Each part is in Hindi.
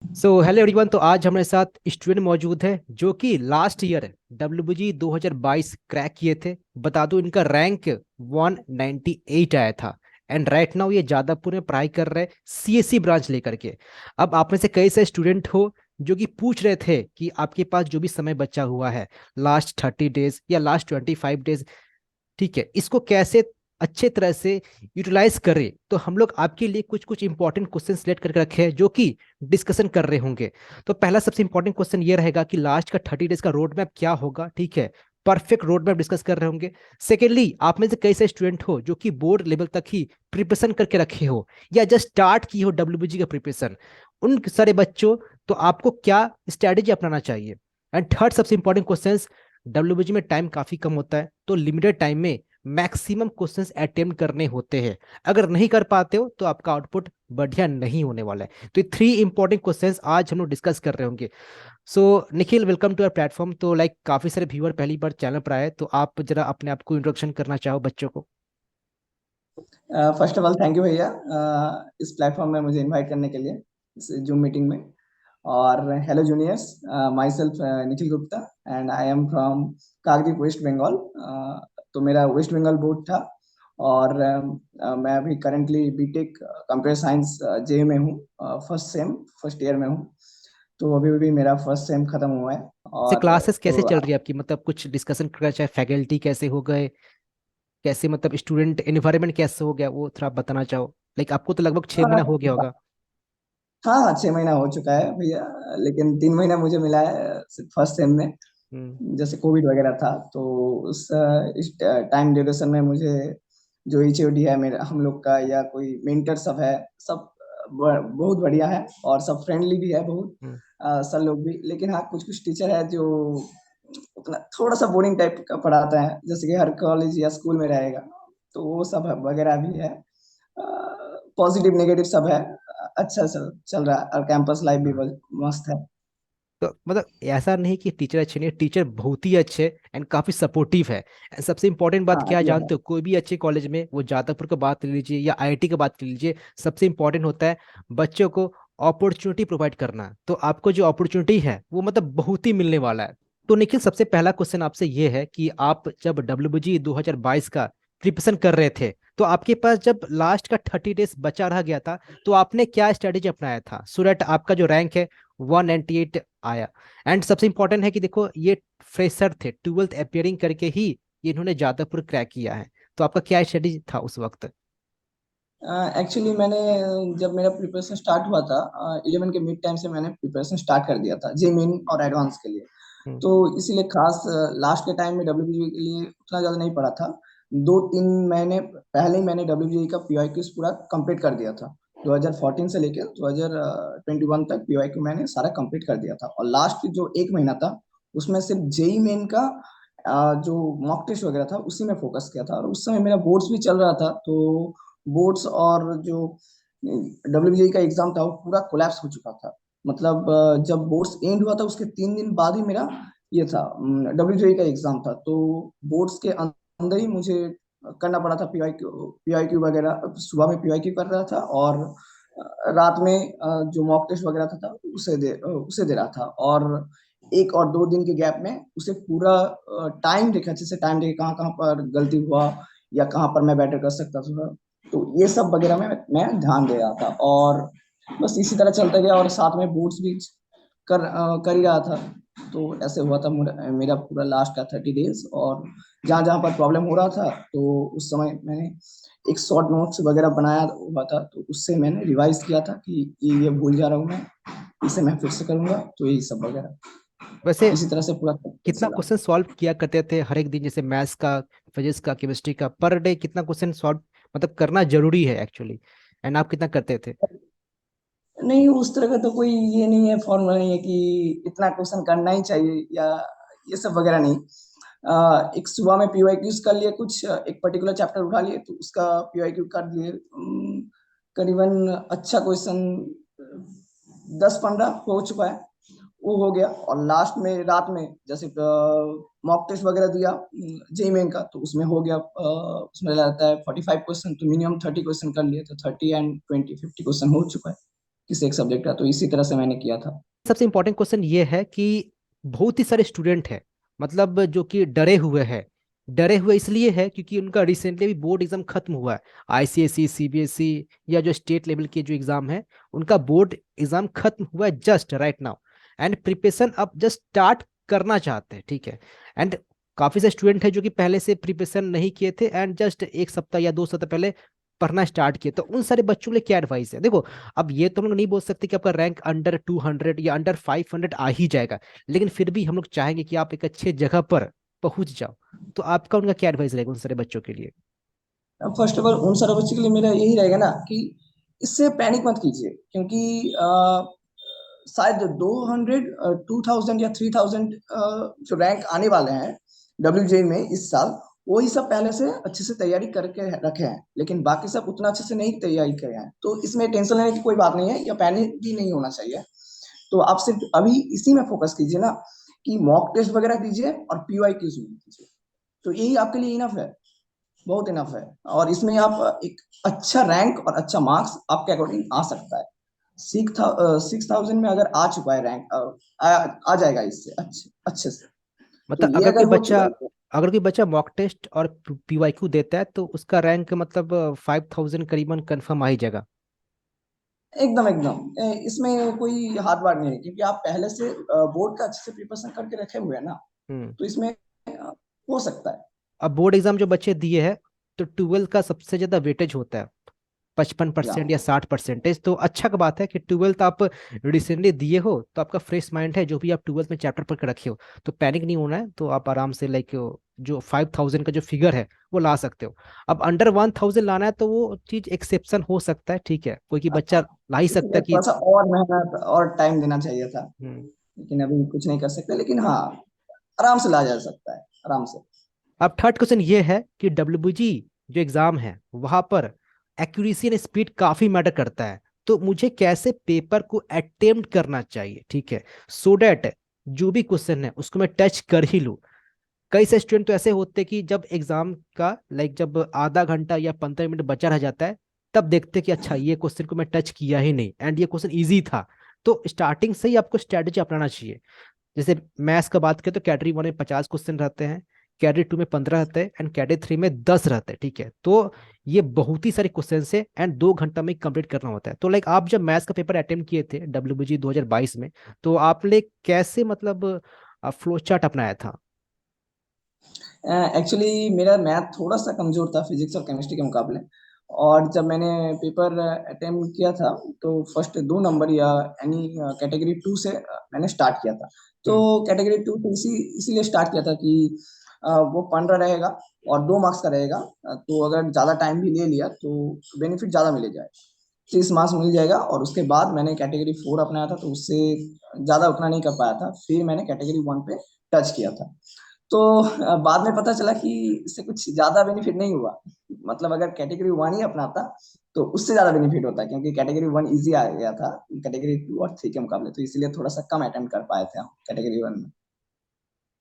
Hello everyone. तो आज हमारे साथ स्टूडेंट मौजूद है जो कि लास्ट ईयर WBG 2022 क्रैक किए थे। बता दूं इनका रैंक 198 आया था। एंड राइट नाउ ये जादवपुर में पढ़ाई कर रहे हैं CSC ब्रांच लेकर के। अब आप में से कई सारे स्टूडेंट हो जो कि पूछ रहे थे कि आपके पास जो भी समय बचा हुआ है, लास्ट 30 डेज या लास्ट 25 डेज, ठीक है, इसको कैसे अच्छे तरह से यूटिलाइज करें। तो हम लोग आपके लिए कुछ कुछ इंपॉर्टेंट क्वेश्चन सिलेक्ट करके रखे हैं जो कि डिस्कशन कर रहे होंगे। तो पहला सबसे इंपॉर्टेंट क्वेश्चन ये रहेगा कि लास्ट का 30 डेज का रोड मैप क्या होगा, ठीक है। परफेक्ट रोड मैप डिस्कस कर रहे होंगे। सेकेंडली, आप में से कई सारे स्टूडेंट हो जो कि बोर्ड लेवल तक ही प्रिपरेशन करके रखे हो या जस्ट स्टार्ट की हो WBG का प्रिपरेशन, उन सारे बच्चों, तो आपको क्या स्ट्रेटेजी अपनाना चाहिए। एंड थर्ड सबसे इंपॉर्टेंट क्वेश्चन, WBG में टाइम काफी कम होता है, तो लिमिटेड टाइम में मैक्सिमम क्वेश्चंस अटेम्प्ट करने होते हैं। अगर नहीं कर पाते हो तो आपका आउटपुट बढ़िया नहीं होने वाला है। तो ये थ्री इंपॉर्टेंट क्वेश्चंस आज हम लोग डिस्कस कर रहे होंगे। So Nikhil, welcome to our platform. तो काफी सारे व्यूअर पहली बार चैनल पर आए, तो आप जरा अपने आप को इंट्रोडक्शन करना चाहो बच्चों को। First of all thank you भैया, इस प्लेटफॉर्म में मुझे इनवाइट करने के लिए, इस जूम मीटिंग में। और hello juniors, myself Nikhil Gupta and I am from Kakdwip West Bengal. तो मेरा वेस्ट बंगाल बोर्ड था। और मैं अभी करंटली बीटेक कंप्यूटर साइंस जे में हूँ। फर्स्ट सेम फर्स्ट ईयर में हूँ। तो अभी अभी मेरा फर्स्ट सेम खत्म हुआ है। से और क्लासेस कैसे तो चल रही है आपकी, मतलब कुछ डिस्कशन करना चाहे, फैकल्टी कैसे हो गए, कैसे मतलब स्टूडेंट एनवायरनमेंट कैसे हो गया, वो थोड़ा बताना चाहो। आपको तो लगभग 6 महीना हो गया होगा। हाँ हाँ, 6 महीना हो चुका है भैया। लेकिन 3 महीना मुझे मिला है फर्स्ट सेम में। हम्म। जैसे कोविड वगैरह था, तो उस इस टाइम ड्यूरेशन में मुझे जो HOD है मेरा, हम लोग का, या कोई मेंटर सब है, सब बहुत बढ़िया है और सब फ्रेंडली भी है बहुत। हम्म। सर लोग भी, लेकिन हाँ कुछ कुछ टीचर है जो उतना थोड़ा सा बोरिंग टाइप का पढ़ाता है, जैसे कि हर कॉलेज या स्कूल में रहेगा। तो वो सब वगैरह भी है। पॉजिटिव नेगेटिव सब है। अच्छा चल रहा है और कैंपस लाइफ भी हाँ। मस्त है। तो मतलब ऐसा नहीं कि टीचर अच्छे नहीं, टीचर बहुत ही अच्छे एंड काफी सपोर्टिव है। And सबसे इंपॉर्टेंट बात हाँ क्या ये है। जानते हो, कोई भी अच्छे कॉलेज में, वो जादवपुर का बात ले लीजिए या IIT का बात कर लीजिए, सबसे इंपॉर्टेंट होता है बच्चों को अपॉर्चुनिटी प्रोवाइड करना। तो आपको जो अपॉर्चुनिटी है वो मतलब बहुत ही मिलने वाला है। तो निखिल, सबसे पहला क्वेश्चन आपसे ये है कि आप जब WBG 2022 का प्रिपरेशन कर रहे थे, तो आपके पास जब लास्ट का 30 डेज बचा रह गया था, तो आपने क्या स्ट्रेटेजी अपनाया था सो दैट आपका जो रैंक है 198 आया। एंड सबसे इंपॉर्टेंट है कि देखो ये फ्रेशर थे, 12th अपियरिंग करके ही इन्होंने जादवपुर क्रैक किया है। तो आपका क्या स्ट्रेटेजी था उस वक्त। एक्चुअली मैंने, जब मेरा प्रिपरेशन स्टार्ट हुआ था, 11 के मिड टाइम से मैंने प्रिपरेशन स्टार्ट कर दिया था जे मेन और एडवांस के लिए। हम्म। तो इसीलिए खास लास्ट के टाइम में WBG के लिए उतना ज़्यादा नहीं पढ़ा था। 2-3 महीने पहले ही मैंने WBG का PYQ पूरा कंप्लीट कर दिया था। 2014 से लेकर 2021 तक PYQ मैंने सारा कंप्लीट कर दिया था, और लास्ट जो 1 महीना था उसमें सिर्फ जेई मेन का जो मॉक टेस्ट वगैरह था उसी में फोकस किया था। और उस समय मेरा बोर्ड्स भी चल रहा था, तो बोर्ड्स और जो WBI का एग्जाम था वो पूरा कोलैप्स हो चुका था। मतलब जब बोर्ड्स एंड हुआ था उसके 3 दिन बाद ही मेरा ये था, WBI का एग्जाम था। तो बोर्ड्स के अंदर ही मुझे करना पड़ा था PYQ वगैरह। सुबह में PYQ कर रहा था, और रात में जो मॉक टेस्ट वगैरह था उसे दे रहा था। और 1 और 2 दिन के गैप में उसे पूरा टाइम देखा, अच्छे से टाइम देखे कहाँ कहाँ पर गलती हुआ या कहाँ पर मैं बेटर कर सकता था। तो ये सब वगैरह में मैं ध्यान दे रहा था, और बस इसी तरह चलता गया, और साथ में बोर्ड्स भी कर ही रहा था। तो ऐसे हुआ था मेरा पूरा लास्ट का 30 डेज। और जहाँ जहाँ पर प्रॉब्लम हो रहा था, तो उस समय मैंने एक शॉर्ट नोट्स वगैरह बनाया हुआ था, तो उससे मैंने रिवाइज किया था कि ये भूल जा रहा हूँ मैं, इसे मैं फिर से करूंगा। तो यही सब वगैरह वैसे इसी तरह से पूरा कितना चला। क्वेश्चन सॉल्व किया करते थे हर एक दिन, जैसे मैथ्स का, फिजिक्स का, केमिस्ट्री का, पर डे कितना क्वेश्चन सॉल्व मतलब करना जरूरी है एक्चुअली, एंड आप कितना करते थे। नहीं, उस तरह का तो कोई ये नहीं है, फॉर्मूला नहीं है कि इतना क्वेश्चन करना ही चाहिए या ये सब वगैरह नहीं। एक सुबह में PYQs कर लिए, कुछ एक पर्टिकुलर चैप्टर उठा लिए तो उसका PYQ कर लिए। करीबन अच्छा क्वेश्चन 10-15 हो चुका है, वो हो गया। और लास्ट में रात में जैसे मॉक टेस्ट वगैरह दिया जेई मेन का, तो उसमें हो गया। उसमें रहता है 45 क्वेश्चन, तो मिनिमम 30 क्वेश्चन कर लिए, तो 30 एंड 20 50 क्वेश्चन हो चुका है। किस एक सब्जेक्ट का, तो इसी तरह से मैंने किया था। सबसे इंपॉर्टेंट क्वेश्चन ये है कि बहुत ही सारे स्टूडेंट हैं, मतलब जो कि डरे हुए हैं। डरे हुए इसलिए है क्योंकि उनका रिसेंटली भी बोर्ड एग्जाम खत्म हुआ है। आईसीएसई, सीबीएसई या जो स्टेट लेवल के जो एग्जाम है, उनका बोर्ड एग्जाम खत्म हुआ है just right now. And preparation अब जस्ट स्टार्ट करना चाहते हैं, ठीक है। एंड काफी सारे स्टूडेंट हैं जो कि पहले से प्रिपरेशन नहीं किए थे एंड जस्ट एक सप्ताह या 2 सप्ताह पहले पढ़ना स्टार्ट किए। तो उन सारे बच्चों के लिए क्या एडवाइस है? देखो, अब ये तो हम लोग नहीं बोल सकते कि आपका रैंक अंडर 200 या अंडर 500 आ ही जाएगा, लेकिन फिर भी हम लोग चाहेंगे कि आप एक अच्छे जगह पर पहुंच जाओ। तो आपका उनका क्या एडवाइस रहेगा उन सारे बच्चों के लिए? अब फर्स्ट ऑफ ऑल उन सारे बच्चों के लिए मेरा यही रहेगा ना कि इससे पैनिक मत कीजिए, क्योंकि शायद 200 2000 या 3000 जो रैंक आने वाले हैं डब्ल्यू में इस साल, वही सब पहले से अच्छे से तैयारी करके रखे हैं, लेकिन बाकी सब उतना अच्छे से नहीं तैयारी करे हैं। तो इसमें टेंशन लेने की कोई बात नहीं है, या पैनिक भी नहीं होना चाहिए। तो आप सिर्फ अभी इसी में फोकस कीजिए ना, कि मॉक टेस्ट वगैरह दीजिए और पीवाई क्यूज दीजिए। तो यही आपके लिए इनफ है, बहुत इनफ है। और इसमें आप एक अच्छा रैंक और अच्छा मार्क्स आपके अकॉर्डिंग आ सकता है। 6000 में अगर आ चुका है रैंक, आ जाएगा इससे अच्छे अच्छे से। तो मतलब ये अगर कोई अगर हो बच्चा चुका है तो अगर कोई बच्चा मॉक टेस्ट और पीवाईक्यू देता है तो उसका रैंक मतलब 5000 करीबन कंफर्म आ ही जाएगा। एकदम एकदम इसमें कोई हाथ बार नहीं है, क्योंकि आप पहले से बोर्ड का अच्छे से प्रिपरेशन करके रखे हुए हैं ना। हम्म। तो इसमें हो सकता है। अब बोर्ड एग्जाम जो बच्चे दिए हैं, तो 12 का सबसे ज्यादा वेटेज होता है, 55% या या 60%। तो अच्छा का बात है कि 12th आप रिसेंटली दिए हो, तो आपका फ्रेश माइंड है, जो भी आप 12th में चैप्टर पढ़ के रखे हो। तो पैनिक नहीं होना है, तो आप आराम से लाइक जो 5000 का जो फिगर है वो ला सकते हो। अब अंडर 1000 लाना है तो वो चीज एक्सेप्शन हो सकता है, ठीक है, कोई कि बच्चा ला ही सकता इसलिए है कि। थोड़ा सा और मेहनत और टाइम देना चाहिए था, हम्म। लेकिन अभी कुछ नहीं कर सकते। लेकिन हाँ, आराम से ला जा सकता है, आराम से। अब थर्ड क्वेश्चन ये है कि डब्ल्यूबीजी जो एग्जाम है वहां पर एक्यूरेसी एंड स्पीड काफी मैटर करता है। तो मुझे कैसे पेपर को अटेम्प्ट करना चाहिए, ठीक है, सो दैट जो भी क्वेश्चन है उसको मैं टच कर ही लूं। कई से स्टूडेंट तो ऐसे होते हैं कि जब एग्जाम का लाइक जब आधा घंटा या 15 मिनट बचा रह जाता है, तब देखते हैं कि अच्छा ये क्वेश्चन को मैं टच किया ही नहीं एंड ये क्वेश्चन इजी था। तो स्टार्टिंग से ही आपको स्ट्रेटेजी अपनाना चाहिए। जैसे मैथ्स का बात करें तो कैटेगरी 1 में 50 क्वेश्चन रहते हैं, कैटेगरी 2 में 15 रहते हैं एंड कैटेगरी 3 में 10 रहते हैं, ठीक है। तो ये बहुत ही सारे क्वेश्चन है एंड 2 घंटा में कंप्लीट करना होता है। तो लाइक आप जब मैथ्स का पेपर अटेम्प्ट किए थे डब्ल्यूबीजी 2022 में, तो आपने कैसे मतलब फ्लो चार्ट अपनाया था? एक्चुअली मेरा मैथ थोड़ा सा कमजोर था फिजिक्स और केमिस्ट्री के मुकाबले। और जब मैंने पेपर अटेम्प्ट किया था, तो फर्स्ट 2 नंबर या यानी कैटेगरी 2 से मैंने स्टार्ट किया था। तो हम्म। कैटेगरी 2 से इसीलिए स्टार्ट किया था कि वो 15 रहेगा और 2 मार्क्स का रहेगा। तो अगर ज़्यादा टाइम भी ले लिया तो बेनिफिट ज़्यादा मिल जाए, 30 मार्क्स मिल जाएगा। और उसके बाद मैंने कैटेगरी 4 अपनाया था, तो उससे ज़्यादा उतना नहीं कर पाया था। फिर मैंने कैटेगरी 1 पे टच किया था। तो बाद में पता चला कि इससे कुछ ज्यादा बेनिफिट नहीं हुआ। मतलब अगर कैटेगरी 1 ही अपनाता तो उससे ज्यादा बेनिफिट होता, क्योंकि कैटेगरी 1 इजी आ गया था कैटेगरी 2 और 3 के मुकाबले। तो इसलिए थोड़ा सा कम अटेम्प्ट कर पाए थे हम कैटेगरी 1 में।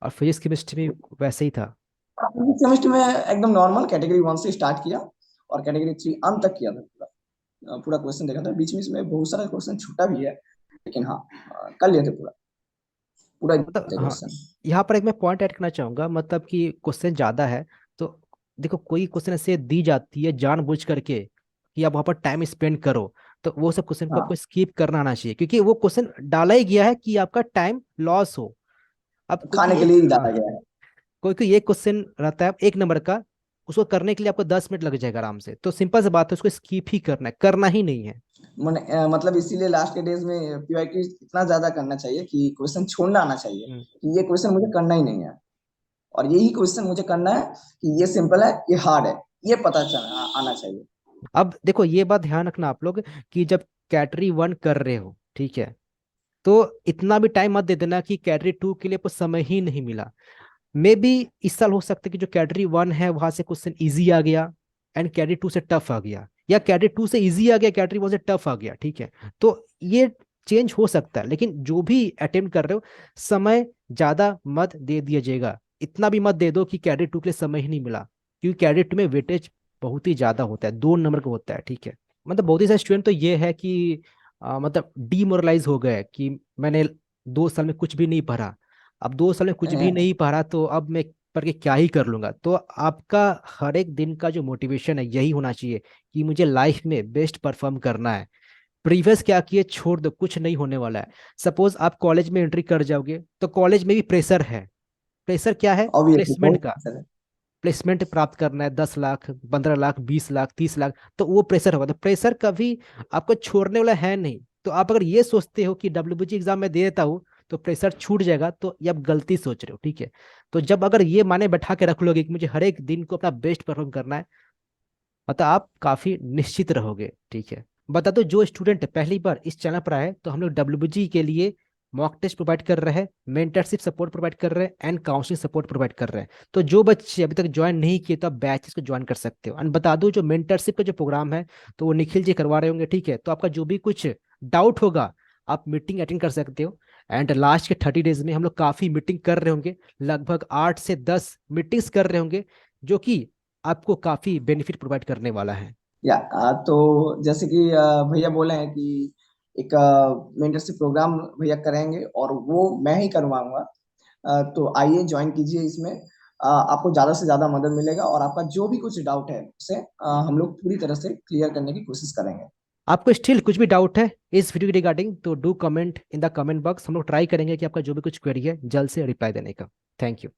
और फिजिक्स केमिस्ट्री में वैसे ही था? सेमेस्टर में एकदम नॉर्मल कैटेगरी 1 से स्टार्ट किया और कैटेगरी 3 अंत तक किया था पूरा। पूरा क्वेश्चन देखा था, बीच में इसमें बहुत सारा क्वेश्चन छूटा भी है, लेकिन हाँ, कर लिए थे पूरा पूरा मतलब हाँ, क्वेश्चन। यहाँ पर एक मैं पॉइंट ऐड करना चाहूंगा, मतलब कि क्वेश्चन ज्यादा है तो देखो, कोई क्वेश्चन ऐसे दी जाती है जानबूझ करके कि आप वहां पर टाइम स्पेंड करो, तो वो सब क्वेश्चन को आपको हाँ, स्किप करना आना चाहिए, क्योंकि वो क्वेश्चन डाला ही गया है कि आपका टाइम लॉस हो। अब खाने क्योंकि के एक लिए ही हाँ, डाला गया है। कोई कोई एक क्वेश्चन रहता है 1 नंबर का, उसको करने के लिए आपको 10 मिनट लग जाएगा आराम से। तो सिंपल सी बात है, उसको स्किप ही करना है, करना ही नहीं है। मतलब इसीलिए लास्ट के डेज में पीवाईक्यू इतना ज्यादा करना चाहिए कि क्वेश्चन छोड़ना आना चाहिए, हम्म। कि ये क्वेश्चन मुझे करना ही नहीं है। और यही क्वेश्चन मुझे करना है कि ये सिंपल है, ये हार्ड है, ये पता चलना आना चाहिए। अब देखो, ये बात ध्यान रखना आप लोग कि जब कैटरी 1 कर रहे हो, ठीक है, तो इतना भी टाइम मत दे देना कि कैटरी 2 के लिए आपको समय ही नहीं मिला। मे बी इस साल हो सकता है कि जो कैटरी 1 है वहां से क्वेश्चन इजी आ गया एंड कैटरी 2 से टफ आ गया, या कैटरी 2 से इजी आ गया, कैटरी 1 से टफ आ गया, ठीक है। तो ये चेंज हो सकता है, लेकिन जो भी अटेम्प्ट कर रहे हो, समय ज्यादा मत दे दिया जाएगा। इतना भी मत दे दो कि कैटरी 2 के लिए समय ही नहीं मिला, क्योंकि कैटरी 2 में वेटेज बहुत ही ज्यादा होता है, 2 नंबर का होता है, ठीक है। मतलब बहुत ही सारे स्टूडेंट तो ये है कि मतलब डीमोरलाइज हो गए कि मैंने 2 साल में कुछ भी नहीं पढ़ा, अब 2 साल में कुछ भी नहीं पढ़ा तो अब मैं पढ़ के क्या ही कर लूंगा। तो आपका हर एक दिन का जो मोटिवेशन है यही होना चाहिए कि मुझे लाइफ में बेस्ट परफॉर्म करना है। प्रीवियस क्या किए छोड़ दो, कुछ नहीं होने वाला है। सपोज आप कॉलेज में एंट्री कर जाओगे तो कॉलेज में भी प्रेशर है। प्रेशर क्या है? ऑब्वियसली प्लेसमेंट बहुत का। अच्छा है। प्लेसमेंट प्राप्त करना है, 10 लाख, 15 लाख, 20 लाख, 30 लाख, तो वो प्रेशर होगा। तो प्रेशर कभी आपको छोड़ने वाला है नहीं। तो आप अगर ये सोचते हो कि डब्ल्यूबीजी एग्जाम में दे देता हूँ तो प्रेशर छूट जाएगा, तो ये आप गलती सोच रहे हो, ठीक है। तो जब अगर ये माने बैठा के रख लोगे कि मुझे हर एक दिन को अपना बेस्ट परफॉर्म करना है, मतलब आप काफी निश्चित रहोगे, ठीक है। बता दो, जो स्टूडेंट पहली बार इस चैनल पर आए तो हम लोग डब्ल्यूबीजी के लिए मॉक टेस्ट प्रोवाइड कर रहे हैं, मेंटरशिप सपोर्ट प्रोवाइड कर रहे हैं एंड काउंसलिंग सपोर्ट प्रोवाइड कर रहे हैं। तो जो बच्चे अभी तक ज्वाइन नहीं किए तो आप बैचेस को ज्वाइन कर सकते हो। एंड बता दो, जो मेंटरशिप का जो प्रोग्राम है तो वो निखिल जी करवा रहे होंगे, ठीक है। तो आपका जो भी कुछ डाउट होगा आप मीटिंग अटेंड कर सकते हो। एंड लास्ट के 30 डेज में हम लोग काफी मीटिंग कर रहे होंगे, लगभग 8 से 10 मीटिंग्स कर रहे होंगे, जो कि आपको काफी बेनिफिट प्रोवाइड करने वाला है। तो जैसे कि भैया बोले हैं कि एक मेंटरशिप प्रोग्राम भैया करेंगे और वो मैं ही करवाऊंगा। तो आइए ज्वाइन कीजिए इसमें। आपको ज्यादा से ज्यादा मदद मिलेगा और आपका जो भी कुछ डाउट है उसे हम लोग पूरी तरह से क्लियर करने की कोशिश करेंगे। आपको स्टिल कुछ भी डाउट है इस वीडियो रिगार्डिंग तो do comment in the comment box, हम लोग ट्राई करेंगे कि आपका जो भी कुछ क्वेरी है जल्द से रिप्लाई देने का। Thank you.